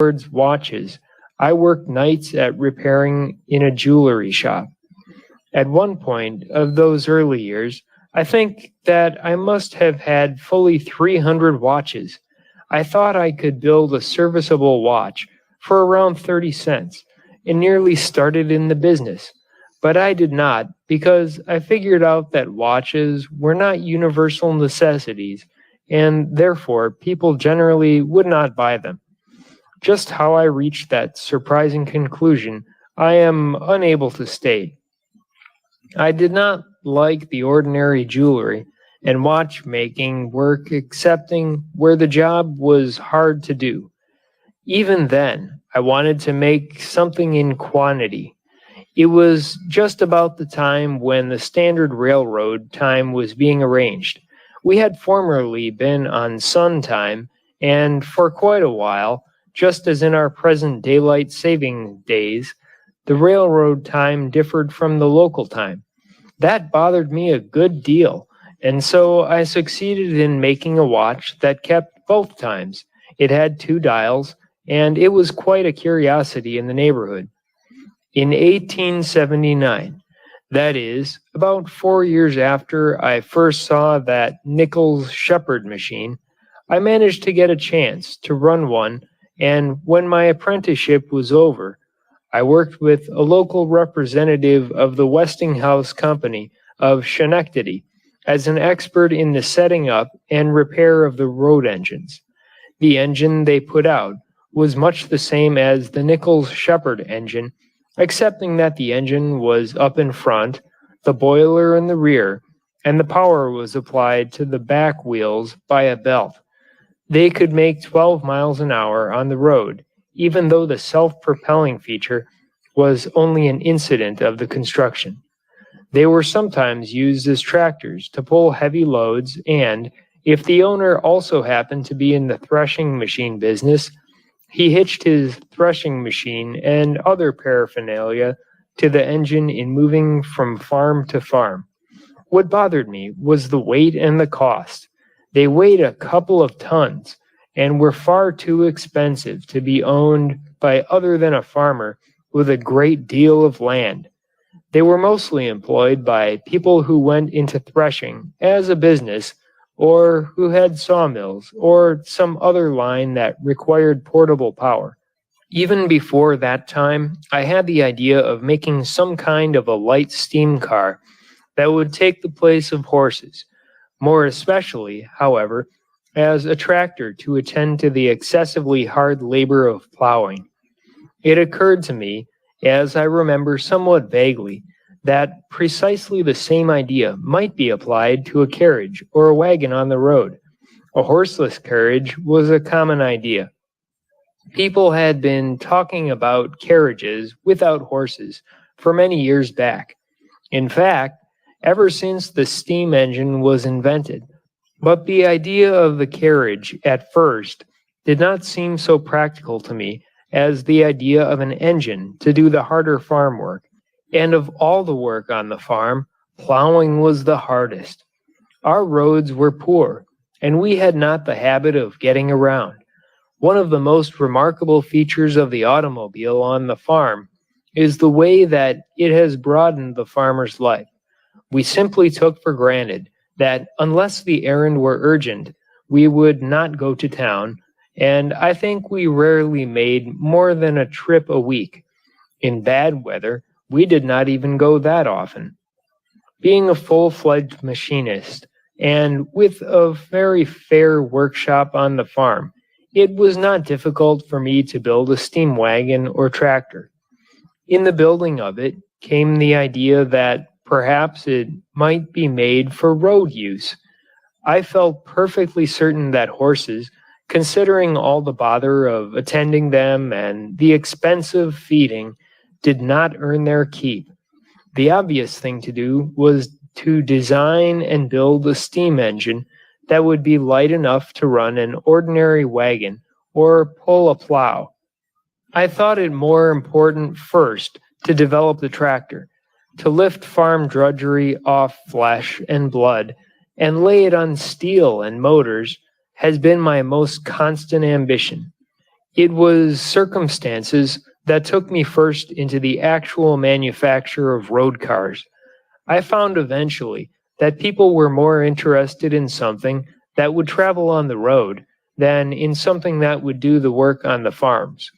towards watches, I worked nights at repairing in a jewelry shop. At one point of those early years, I think that I must have had fully 300 watches. I thought I could build a serviceable watch for around 30 cents and nearly started in the business. But I did not because I figured out that watches were not universal necessities and therefore people generally would not buy them. Just how I reached that surprising conclusion, I am unable to state. I did not like the ordinary jewelry and watchmaking work excepting where the job was hard to do. Even then, I wanted to make something in quantity. It was just about the time when the standard railroad time was being arranged. We had formerly been on sun time, and for quite a while, just as in our present daylight saving days, the railroad time differed from the local time. That bothered me a good deal, and so I succeeded in making a watch that kept both times. It had 2 dials, and it was quite a curiosity in the neighborhood. In 1879, that is, about 4 years after I first saw that Nichols Shepherd machine, I managed to get a chance to run one, and when my apprenticeship was over, I worked with a local representative of the Westinghouse Company of Schenectady as an expert in the setting up and repair of the road engines. The engine they put out was much the same as the Nichols Shepherd engine, excepting that the engine was up in front, the boiler in the rear, and the power was applied to the back wheels by a belt. They could make 12 miles an hour on the road, even though the self-propelling feature was only an incident of the construction. They were sometimes used as tractors to pull heavy loads and, if the owner also happened to be in the threshing machine business, he hitched his threshing machine and other paraphernalia to the engine in moving from farm to farm. What bothered me was the weight and the cost. They weighed a couple of tons and were far too expensive to be owned by other than a farmer with a great deal of land. They were mostly employed by people who went into threshing as a business or who had sawmills or some other line that required portable power. Even before that time, I had the idea of making some kind of a light steam car that would take the place of horses, more especially, however, as a tractor to attend to the excessively hard labor of plowing. It occurred to me, as I remember somewhat vaguely, that precisely the same idea might be applied to a carriage or a wagon on the road. A horseless carriage was a common idea. People had been talking about carriages without horses for many years back. In fact, ever since the steam engine was invented. But the idea of the carriage at first did not seem so practical to me as the idea of an engine to do the harder farm work. And of all the work on the farm, plowing was the hardest. Our roads were poor, and we had not the habit of getting around. One of the most remarkable features of the automobile on the farm is the way that it has broadened the farmer's life. We simply took for granted that unless the errand were urgent, we would not go to town, and I think we rarely made more than a trip a week. In bad weather, we did not even go that often. Being a full-fledged machinist, and with a very fair workshop on the farm, it was not difficult for me to build a steam wagon or tractor. In the building of it came the idea that perhaps it might be made for road use. I felt perfectly certain that horses, considering all the bother of attending them and the expense of feeding, did not earn their keep. The obvious thing to do was to design and build a steam engine that would be light enough to run an ordinary wagon or pull a plow. I thought it more important first to develop the tractor, to lift farm drudgery off flesh and blood and lay it on steel and motors has been my most constant ambition. It was circumstances that took me first into the actual manufacture of road cars. I found eventually that people were more interested in something that would travel on the road than in something that would do the work on the farms.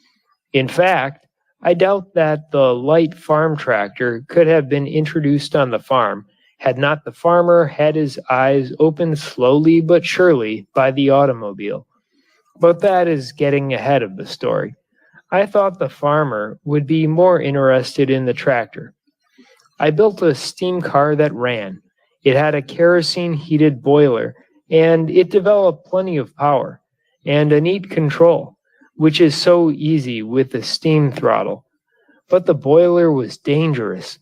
In fact, I doubt that the light farm tractor could have been introduced on the farm had not the farmer had his eyes opened slowly but surely by the automobile. But that is getting ahead of the story. I thought the farmer would be more interested in the tractor. I built a steam car that ran. It had a kerosene-heated boiler, and it developed plenty of power, and a neat control, which is so easy with the steam throttle. But the boiler was dangerous.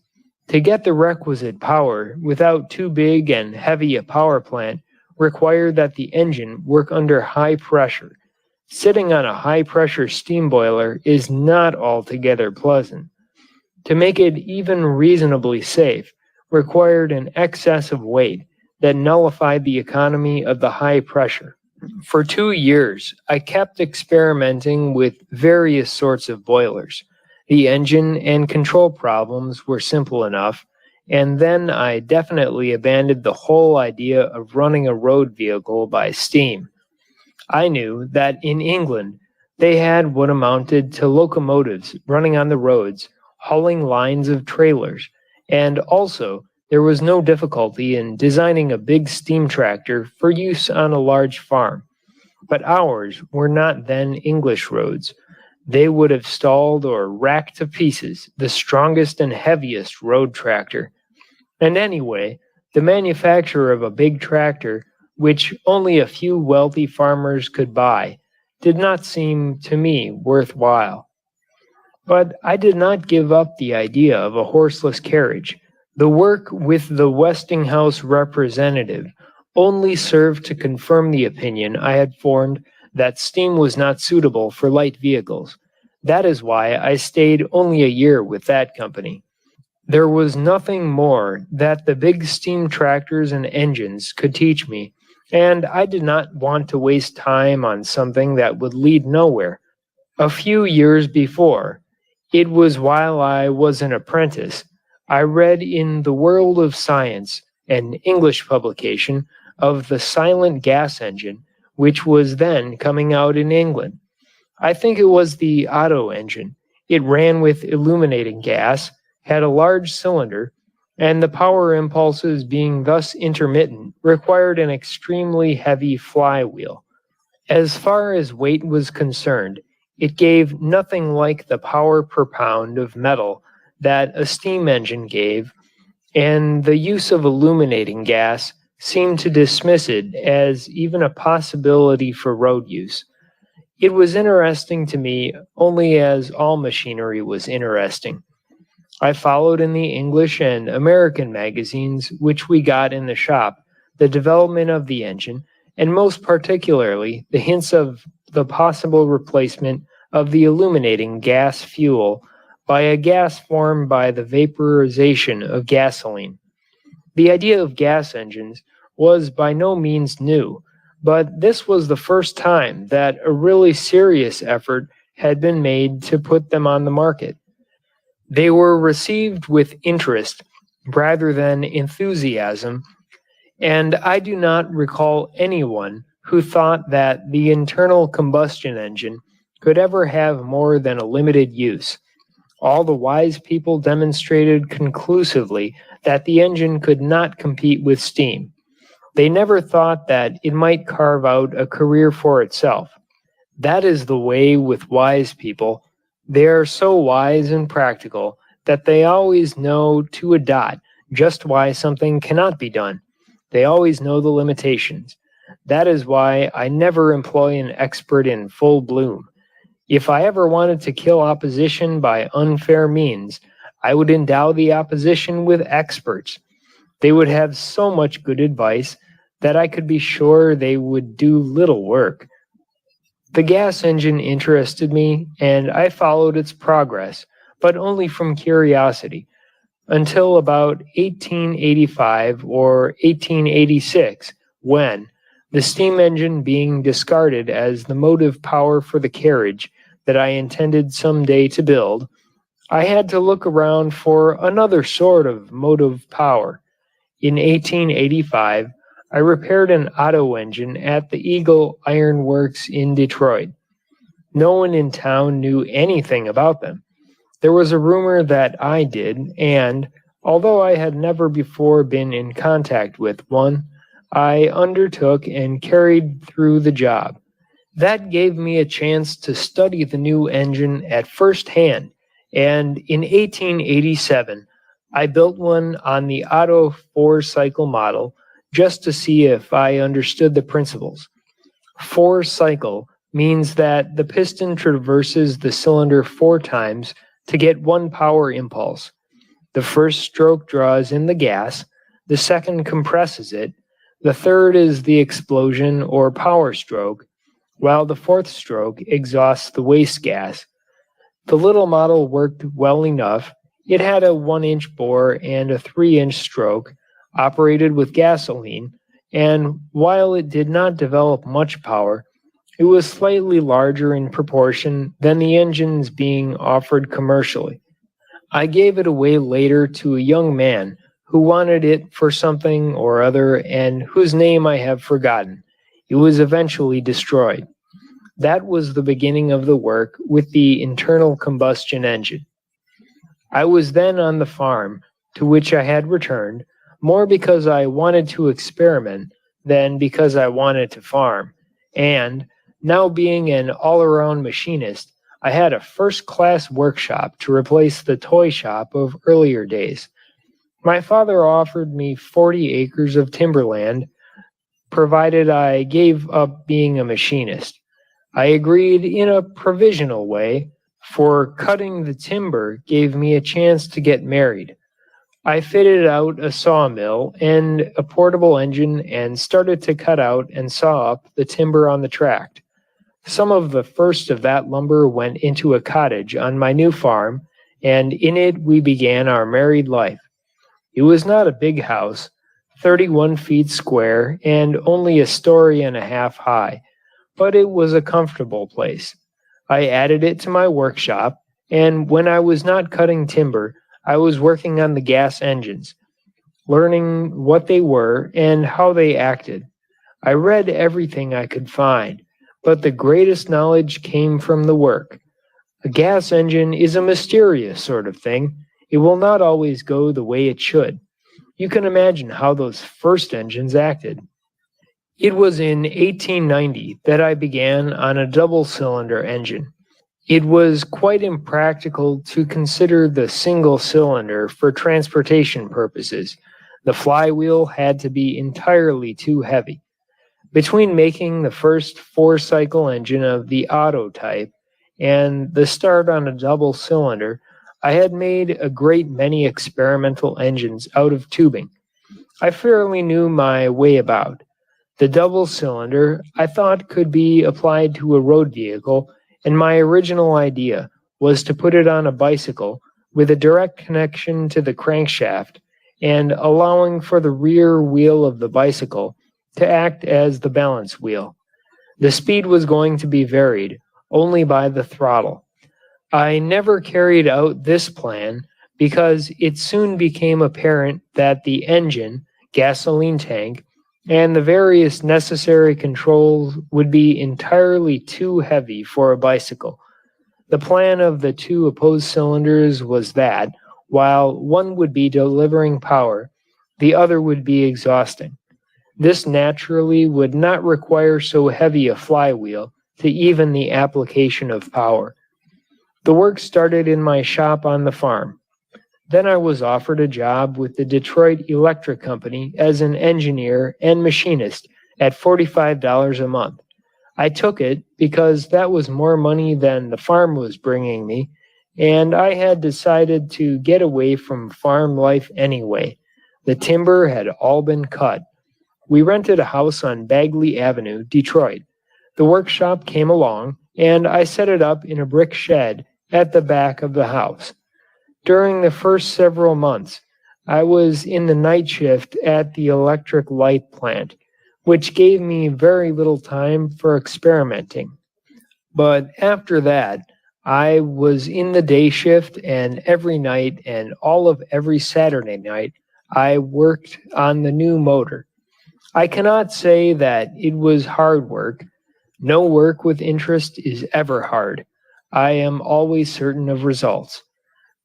To get the requisite power without too big and heavy a power plant required that the engine work under high pressure. Sitting on a high-pressure steam boiler is not altogether pleasant. To make it even reasonably safe required an excess of weight that nullified the economy of the high pressure. For 2 years, I kept experimenting with various sorts of boilers. The engine and control problems were simple enough, and then I definitely abandoned the whole idea of running a road vehicle by steam. I knew that in England they had what amounted to locomotives running on the roads, hauling lines of trailers, and also there was no difficulty in designing a big steam tractor for use on a large farm. But ours were not then English roads. They would have stalled or racked to pieces the strongest and heaviest road tractor. And anyway, the manufacture of a big tractor, which only a few wealthy farmers could buy, did not seem to me worthwhile. But I did not give up the idea of a horseless carriage. The work with the Westinghouse representative only served to confirm the opinion I had formed that steam was not suitable for light vehicles. That is why I stayed only a year with that company. There was nothing more that the big steam tractors and engines could teach me, and I did not want to waste time on something that would lead nowhere. A few years before, it was while I was an apprentice, I read in The World of Science, an English publication, of the silent gas engine, which was then coming out in England. I think it was the Otto engine. It ran with illuminating gas, had a large cylinder, and the power impulses being thus intermittent required an extremely heavy flywheel. As far as weight was concerned, it gave nothing like the power per pound of metal that a steam engine gave, and the use of illuminating gas seemed to dismiss it as even a possibility for road use. It was interesting to me only as all machinery was interesting. I followed in the English and American magazines which we got in the shop the development of the engine, and most particularly the hints of the possible replacement of the illuminating gas fuel by a gas formed by the vaporization of gasoline. The idea of gas engines was by no means new, but this was the first time that a really serious effort had been made to put them on the market. They were received with interest rather than enthusiasm, and I do not recall anyone who thought that the internal combustion engine could ever have more than a limited use. All the wise people demonstrated conclusively that the engine could not compete with steam. They never thought that it might carve out a career for itself. That is the way with wise people. They are so wise and practical that they always know to a dot just why something cannot be done. They always know the limitations. That is why I never employ an expert in full bloom. If I ever wanted to kill opposition by unfair means, I would endow the opposition with experts. They would have so much good advice that I could be sure they would do little work. The gas engine interested me, and I followed its progress, but only from curiosity, until about 1885 or 1886, when, the steam engine being discarded as the motive power for the carriage, that I intended someday to build, I had to look around for another sort of motive power. In 1885, I repaired an Otto engine at the Eagle Iron Works in Detroit. No one in town knew anything about them. There was a rumor that I did, and, although I had never before been in contact with one, I undertook and carried through the job. That gave me a chance to study the new engine at first hand, and in 1887 I built one on the Otto 4-cycle model just to see if I understood the principles. 4-cycle means that the piston traverses the cylinder 4 times to get one power impulse. The first stroke draws in the gas, the second compresses it, the third is the explosion or power stroke, while the fourth stroke exhausts the waste gas. The little model worked well enough. It had a 1-inch bore and a 3-inch stroke, operated with gasoline, and while it did not develop much power, it was slightly larger in proportion than the engines being offered commercially. I gave it away later to a young man who wanted it for something or other and whose name I have forgotten. It was eventually destroyed. That was the beginning of the work with the internal combustion engine. I was then on the farm, to which I had returned, more because I wanted to experiment than because I wanted to farm, and, now being an all-around machinist, I had a first-class workshop to replace the toy shop of earlier days. My father offered me 40 acres of timberland, provided I gave up being a machinist. I agreed in a provisional way, for cutting the timber gave me a chance to get married. I fitted out a sawmill and a portable engine and started to cut out and saw up the timber on the tract. Some of the first of that lumber went into a cottage on my new farm, and in it we began our married life. It was not a big house, 31 feet square and only a story and a half high, but it was a comfortable place. I added it to my workshop, and when I was not cutting timber, I was working on the gas engines, learning what they were and how they acted. I read everything I could find, but the greatest knowledge came from the work. A gas engine is a mysterious sort of thing. It will not always go the way it should. You can imagine how those first engines acted. It was in 1890 that I began on a double-cylinder engine. It was quite impractical to consider the single cylinder for transportation purposes. The flywheel had to be entirely too heavy. Between making the first 4-cycle engine of the Otto type and the start on a double cylinder, I had made a great many experimental engines out of tubing. I fairly knew my way about. The double cylinder I thought could be applied to a road vehicle, and my original idea was to put it on a bicycle with a direct connection to the crankshaft and allowing for the rear wheel of the bicycle to act as the balance wheel. The speed was going to be varied only by the throttle. I never carried out this plan because it soon became apparent that the engine, gasoline tank, and the various necessary controls would be entirely too heavy for a bicycle. The plan of the 2 opposed cylinders was that, while one would be delivering power, the other would be exhausting. This naturally would not require so heavy a flywheel to even the application of power. The work started in my shop on the farm. Then I was offered a job with the Detroit Electric Company as an engineer and machinist at $45 a month. I took it because that was more money than the farm was bringing me, and I had decided to get away from farm life anyway. The timber had all been cut. We rented a house on Bagley Avenue, Detroit. The workshop came along, and I set it up in a brick shed at the back of the house. During the first several months, I was in the night shift at the electric light plant, which gave me very little time for experimenting. But after that, I was in the day shift, and every night and all of every Saturday night, I worked on the new motor. I cannot say that it was hard work. No work with interest is ever hard. I am always certain of results.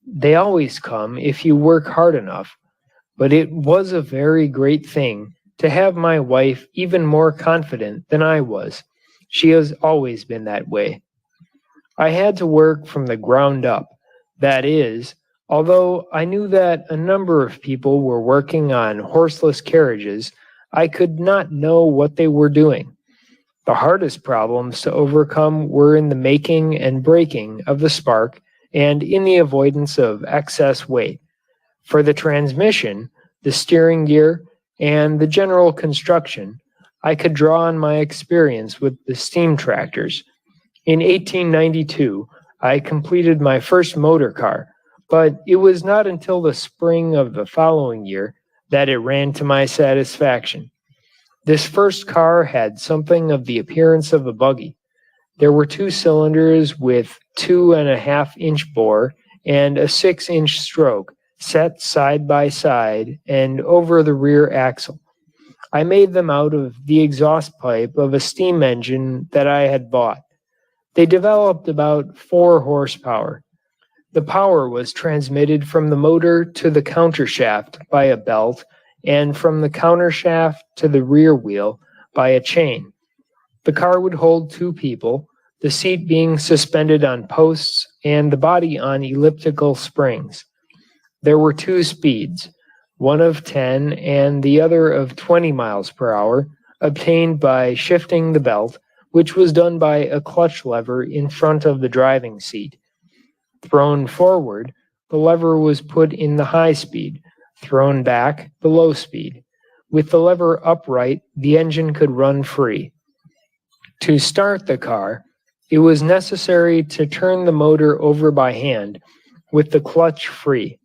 They always come if you work hard enough. But it was a very great thing to have my wife even more confident than I was. She has always been that way. I had to work from the ground up. That is, although I knew that a number of people were working on horseless carriages, I could not know what they were doing. The hardest problems to overcome were in the making and breaking of the spark and in the avoidance of excess weight. For the transmission, the steering gear, and the general construction, I could draw on my experience with the steam tractors. In 1892, I completed my first motor car, but it was not until the spring of the following year that it ran to my satisfaction. This first car had something of the appearance of a buggy. There were two cylinders with 2.5-inch bore and a 6-inch stroke set side by side and over the rear axle. I made them out of the exhaust pipe of a steam engine that I had bought. They developed about 4 horsepower. The power was transmitted from the motor to the countershaft by a belt and from the countershaft to the rear wheel by a chain. The car would hold 2 people, the seat being suspended on posts and the body on elliptical springs. There were 2 speeds, one of 10 and the other of 20 miles per hour, obtained by shifting the belt, which was done by a clutch lever in front of the driving seat. Thrown forward, the lever was put in the high speed, thrown back, the low speed. With the lever upright, the engine could run free. To start the car, it was necessary to turn the motor over by hand, with the clutch free.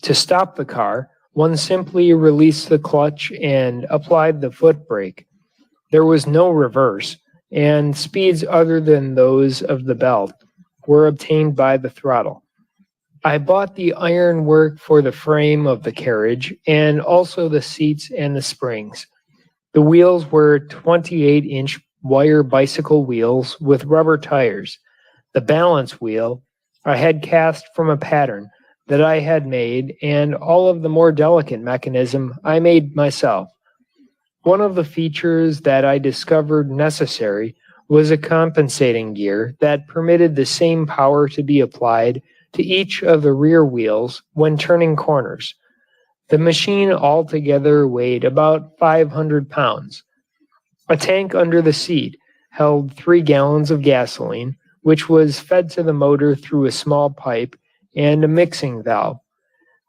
To stop the car, one simply released the clutch and applied the foot brake. There was no reverse, and speeds other than those of the belt were obtained by the throttle. I bought the ironwork for the frame of the carriage and also the seats and the springs. The wheels were 28-inch wire bicycle wheels with rubber tires. The balance wheel I had cast from a pattern that I had made, and all of the more delicate mechanism I made myself. One of the features that I discovered necessary was a compensating gear that permitted the same power to be applied to each of the rear wheels when turning corners. The machine altogether weighed about 500 pounds. A tank under the seat held 3 gallons of gasoline, which was fed to the motor through a small pipe and a mixing valve.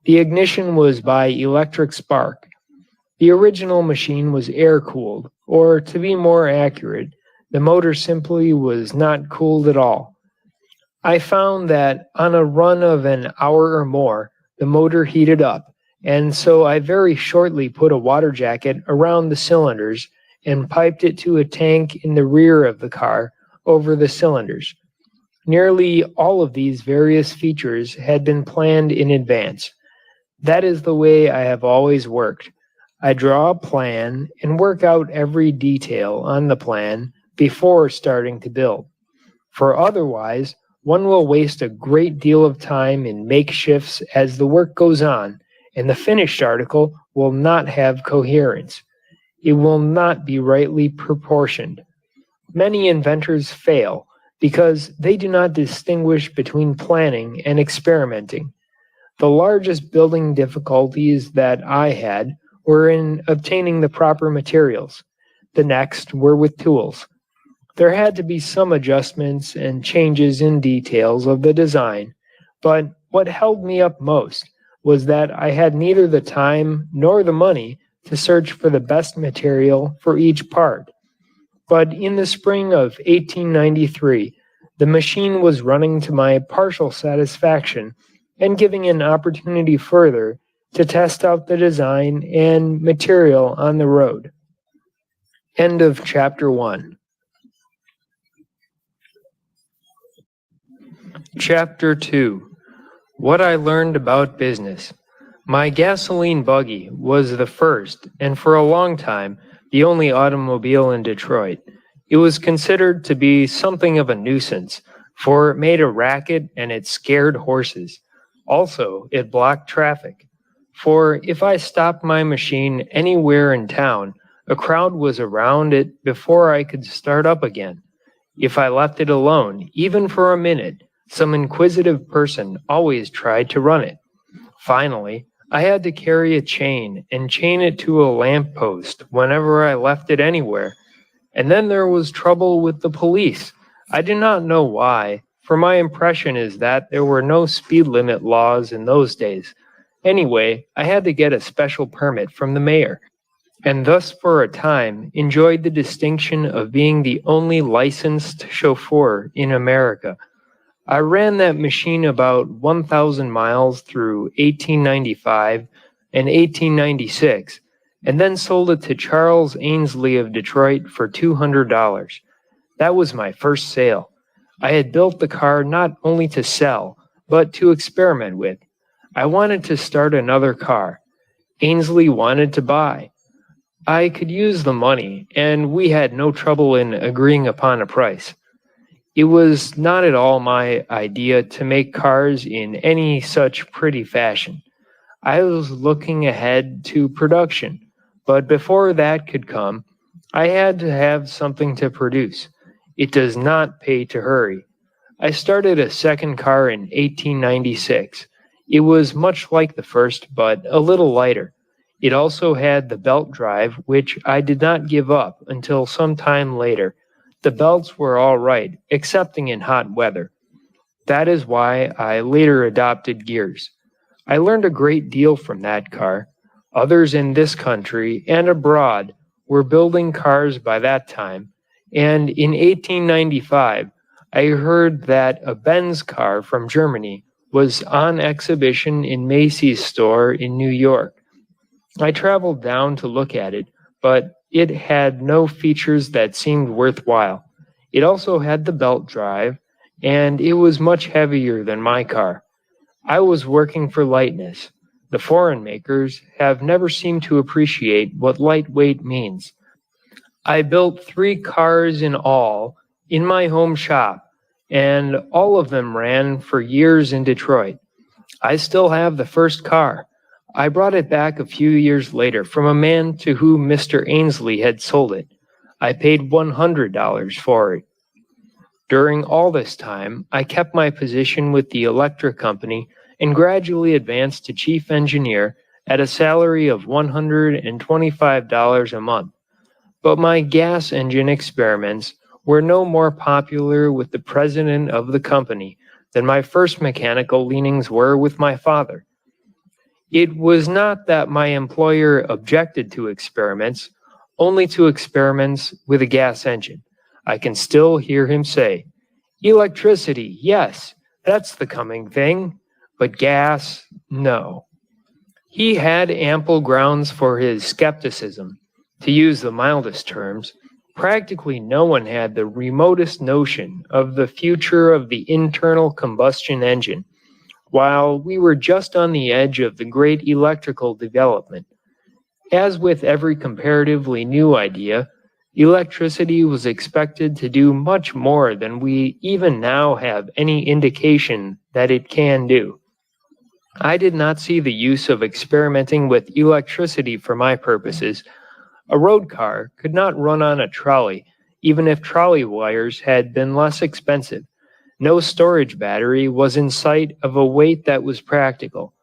The ignition was by electric spark. The original machine was air-cooled, or to be more accurate, the motor simply was not cooled at all. I found that on a run of an hour or more, the motor heated up, and so I very shortly put a water jacket around the cylinders and piped it to a tank in the rear of the car over the cylinders. Nearly all of these various features had been planned in advance. That is the way I have always worked. I draw a plan and work out every detail on the plan before starting to build. For otherwise, one will waste a great deal of time in makeshifts as the work goes on, and the finished article will not have coherence. It will not be rightly proportioned. Many inventors fail because they do not distinguish between planning and experimenting. The largest building difficulties that I had were in obtaining the proper materials. The next were with tools. There had to be some adjustments and changes in details of the design, but what held me up most was that I had neither the time nor the money to search for the best material for each part. But in the spring of 1893, the machine was running to my partial satisfaction and giving an opportunity further to test out the design and material on the road. End of chapter 1. Chapter 2. What I Learned About Business. My gasoline buggy was the first, and for a long time, the only automobile in Detroit. It was considered to be something of a nuisance, for it made a racket and it scared horses. Also, it blocked traffic. For if I stopped my machine anywhere in town, a crowd was around it before I could start up again. If I left it alone, even for a minute, some inquisitive person always tried to run it. Finally, I had to carry a chain and chain it to a lamp post whenever I left it anywhere. And then there was trouble with the police. I do not know why, for my impression is that there were no speed limit laws in those days. Anyway, I had to get a special permit from the mayor, and thus for a time enjoyed the distinction of being the only licensed chauffeur in America. I ran that machine about 1,000 miles through 1895 and 1896, and then sold it to Charles Ainsley of Detroit for $200. That was my first sale. I had built the car not only to sell, but to experiment with. I wanted to start another car. Ainsley wanted to buy. I could use the money, and we had no trouble in agreeing upon a price. It was not at all my idea to make cars in any such pretty fashion. I was looking ahead to production, but before that could come, I had to have something to produce. It does not pay to hurry. I started a second car in 1896. It was much like the first, but a little lighter. It also had the belt drive, which I did not give up until some time later. The belts were all right, excepting in hot weather. That is why I later adopted gears. I learned a great deal from that car. Others in this country and abroad were building cars by that time, and in 1895 I heard that a Benz car from Germany was on exhibition in Macy's store in New York. I traveled down to look at it, but it had no features that seemed worthwhile. It also had the belt drive, and it was much heavier than my car. I was working for lightness. The foreign makers have never seemed to appreciate what lightweight means. I built 3 cars in all in my home shop, and all of them ran for years in Detroit. I still have the first car. I brought it back a few years later from a man to whom Mr. Ainsley had sold it. I paid $100 for it. During all this time, I kept my position with the electric company and gradually advanced to chief engineer at a salary of $125 a month. But my gas engine experiments were no more popular with the president of the company than my first mechanical leanings were with my father. It was not that my employer objected to experiments, only to experiments with a gas engine. I can still hear him say, "Electricity, yes, that's the coming thing, but gas, no." He had ample grounds for his skepticism. To use the mildest terms, practically no one had the remotest notion of the future of the internal combustion engine, while we were just on the edge of the great electrical development. As with every comparatively new idea, electricity was expected to do much more than we even now have any indication that it can do. I did not see the use of experimenting with electricity for my purposes. A road car could not run on a trolley, even if trolley wires had been less expensive. No storage battery was in sight of a weight that was practical.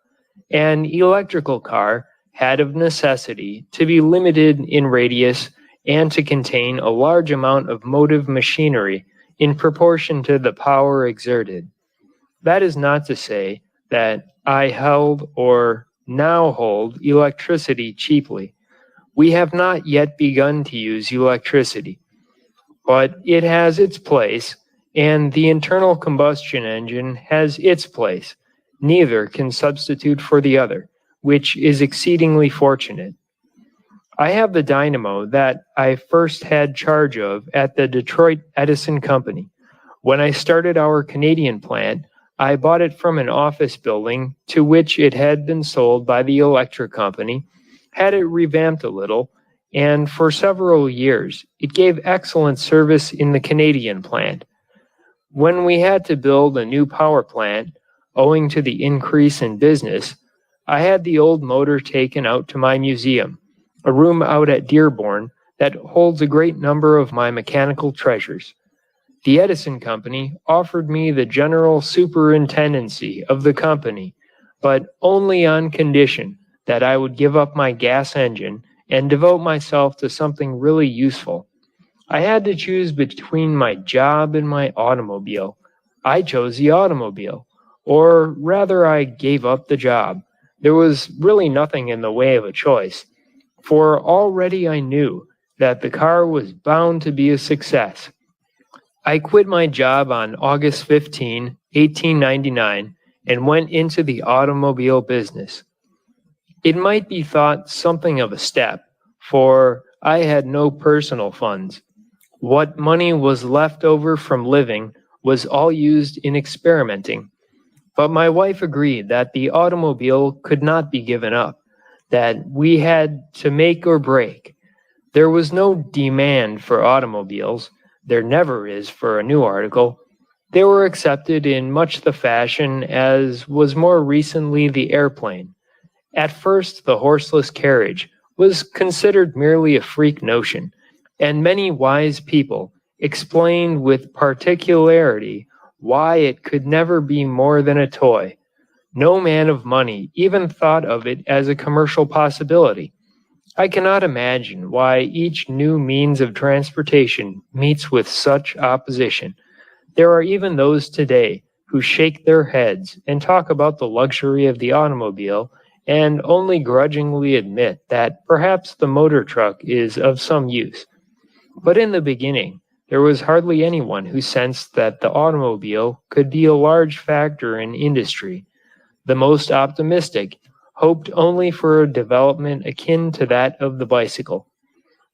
An electrical car had of necessity to be limited in radius and to contain a large amount of motive machinery in proportion to the power exerted. That is not to say that I held or now hold electricity cheaply. We have not yet begun to use electricity, but it has its place, and the internal combustion engine has its place. Neither can substitute for the other, which is exceedingly fortunate. I have the dynamo that I first had charge of at the Detroit Edison Company. When I started our Canadian plant, I bought it from an office building to which it had been sold by the electric company, had it revamped a little, and for several years it gave excellent service in the Canadian plant. When we had to build a new power plant, owing to the increase in business, I had the old motor taken out to my museum, a room out at Dearborn that holds a great number of my mechanical treasures. The Edison Company offered me the general superintendency of the company, but only on condition that I would give up my gas engine and devote myself to something really useful. I had to choose between my job and my automobile. I chose the automobile, or rather, I gave up the job. There was really nothing in the way of a choice, for already I knew that the car was bound to be a success. I quit my job on August 15, 1899, and went into the automobile business. It might be thought something of a step, for I had no personal funds. What money was left over from living was all used in experimenting. But my wife agreed that the automobile could not be given up, that we had to make or break. There was no demand for automobiles. There never is for a new article. They were accepted in much the fashion as was more recently the airplane. At first, the horseless carriage was considered merely a freak notion, and many wise people explained with particularity why it could never be more than a toy. No man of money even thought of it as a commercial possibility. I cannot imagine why each new means of transportation meets with such opposition. There are even those today who shake their heads and talk about the luxury of the automobile and only grudgingly admit that perhaps the motor truck is of some use. But in the beginning, there was hardly anyone who sensed that the automobile could be a large factor in industry. The most optimistic hoped only for a development akin to that of the bicycle.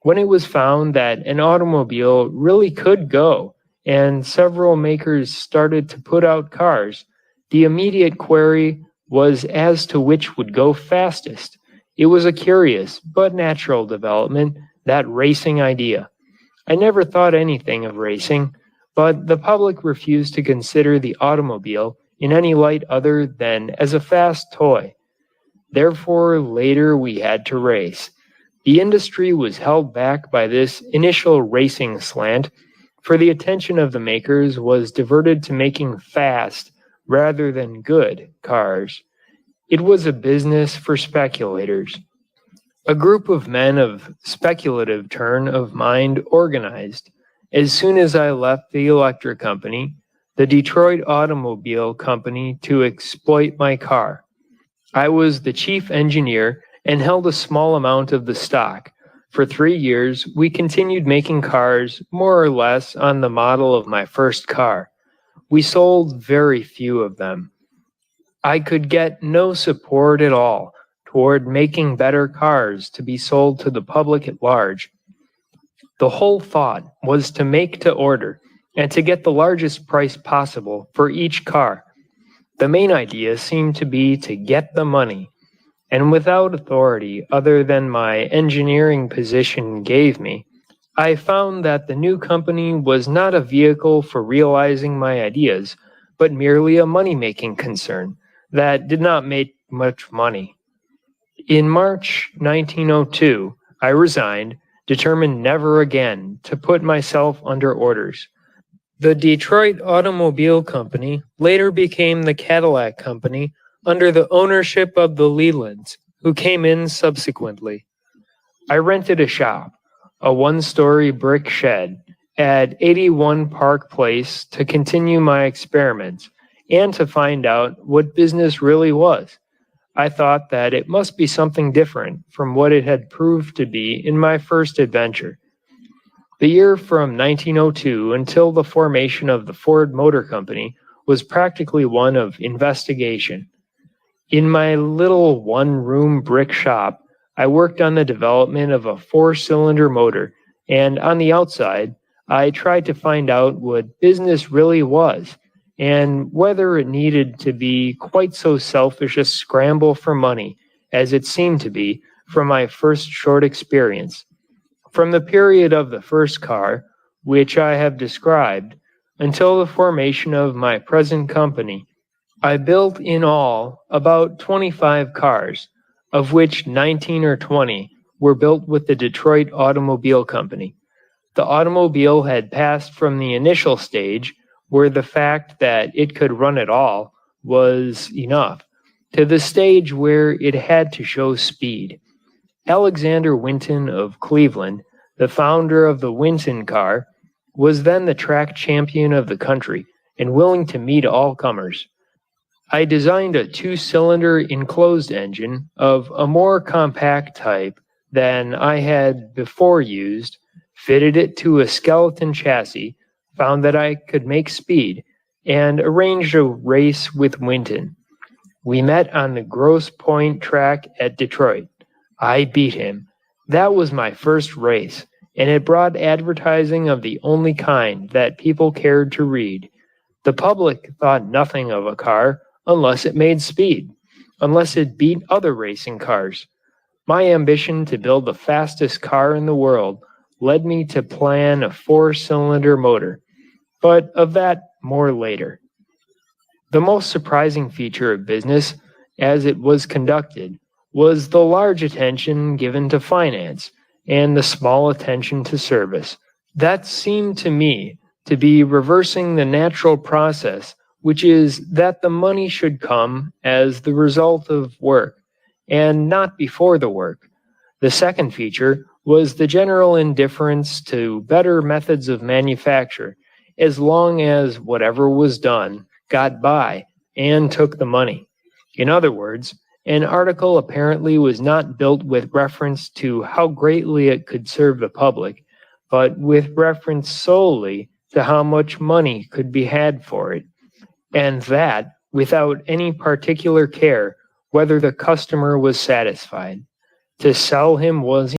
When it was found that an automobile really could go, and several makers started to put out cars, the immediate query was as to which would go fastest. It was a curious but natural development, that racing idea. I never thought anything of racing, but the public refused to consider the automobile in any light other than as a fast toy. Therefore, later we had to race. The industry was held back by this initial racing slant, for the attention of the makers was diverted to making fast, rather than good, cars. It was a business for speculators. A group of men of speculative turn of mind organized, as soon as I left the electric company, the Detroit Automobile Company to exploit my car. I was the chief engineer and held a small amount of the stock. For 3 years, we continued making cars more or less on the model of my first car. We sold very few of them. I could get no support at all toward making better cars to be sold to the public at large. The whole thought was to make to order and to get the largest price possible for each car. The main idea seemed to be to get the money, and without authority other than my engineering position gave me, I found that the new company was not a vehicle for realizing my ideas, but merely a money-making concern that did not make much money. In March 1902, I resigned, determined never again to put myself under orders. The Detroit Automobile Company later became the Cadillac Company under the ownership of the Lelands, who came in subsequently. I rented a shop, a one-story brick shed, at 81 Park Place to continue my experiments and to find out what business really was. I thought that it must be something different from what it had proved to be in my first adventure. The year from 1902 until the formation of the Ford Motor Company was practically one of investigation. In my little one-room brick shop, I worked on the development of a 4-cylinder motor, and on the outside, I tried to find out what business really was, and whether it needed to be quite so selfish a scramble for money as it seemed to be from my first short experience. From the period of the first car, which I have described, until the formation of my present company, I built in all about 25 cars, of which 19 or 20 were built with the Detroit Automobile Company. The automobile had passed from the initial stage, where the fact that it could run at all was enough, to the stage where it had to show speed. Alexander Winton of Cleveland, the founder of the Winton car, was then the track champion of the country and willing to meet all comers. I designed a two-cylinder enclosed engine of a more compact type than I had before used, fitted it to a skeleton chassis, found that I could make speed, and arranged a race with Winton. We met on the Grosse Pointe track at Detroit. I beat him. That was my first race, and it brought advertising of the only kind that people cared to read. The public thought nothing of a car unless it made speed, unless it beat other racing cars. My ambition to build the fastest car in the world led me to plan a 4-cylinder motor, but of that more later. The most surprising feature of business, as it was conducted, was the large attention given to finance and the small attention to service. That seemed to me to be reversing the natural process, which is that the money should come as the result of work, and not before the work. The second feature was the general indifference to better methods of manufacture, as long as whatever was done got by and took the money. In other words, an article apparently was not built with reference to how greatly it could serve the public, but with reference solely to how much money could be had for it, and that without any particular care whether the customer was satisfied. To sell him was